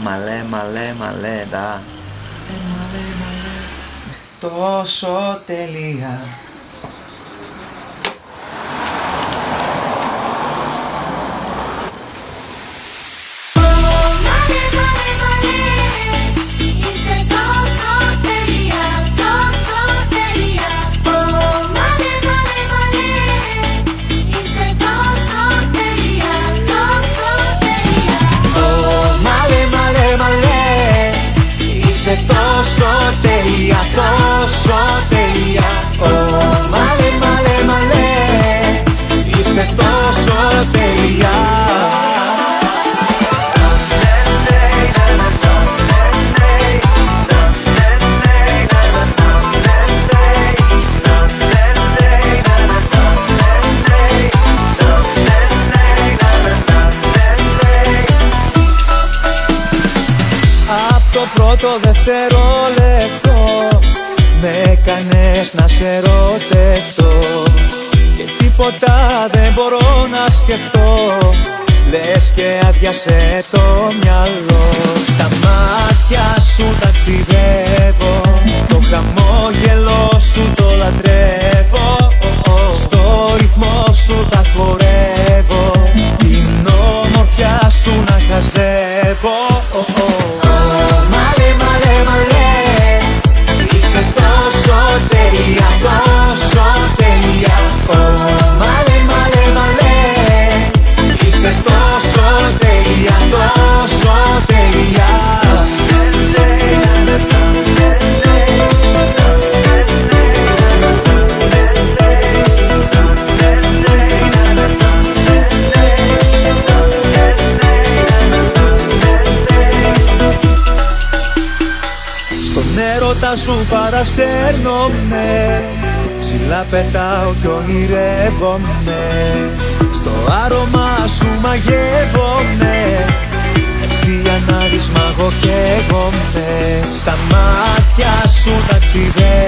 μαλέ, μαλέ, μαλέτα. Μαλέ, μαλέ. Τόσο τέλεια. Τόσο τέλεια, τόσο τέλεια. Ω, μαλέ, μαλέ, μαλέ. Είσαι τόσο τέλεια. Το πρώτο δευτερόλεπτο με έκανες να σε ερωτευτώ και τίποτα δεν μπορώ να σκεφτώ. Λες και άδειασε το μυαλό. Στα μάτια σου ταξιδεύω, το χαμόγελο σου το λατρεύω. Στο ρυθμό σου θα χορεύω, την όμορφιά σου να χαζεύω. Μαλέ, μαλέ, μαλέ. Είσαι τόσο τέλεια, τόσο τέλεια. Ω, μαλέ, μαλέ, μαλέ. Είσαι τόσο τέλεια, τόσο τέλεια. Έρωτα σου παρασέρνομαι, ψηλά πετάω κι ονειρεύομαι. Στο άρωμά σου μαγεύομαι, εσύ ανάβεις μ' αγωγεύομαι. Στα μάτια σου ταξιδεύω,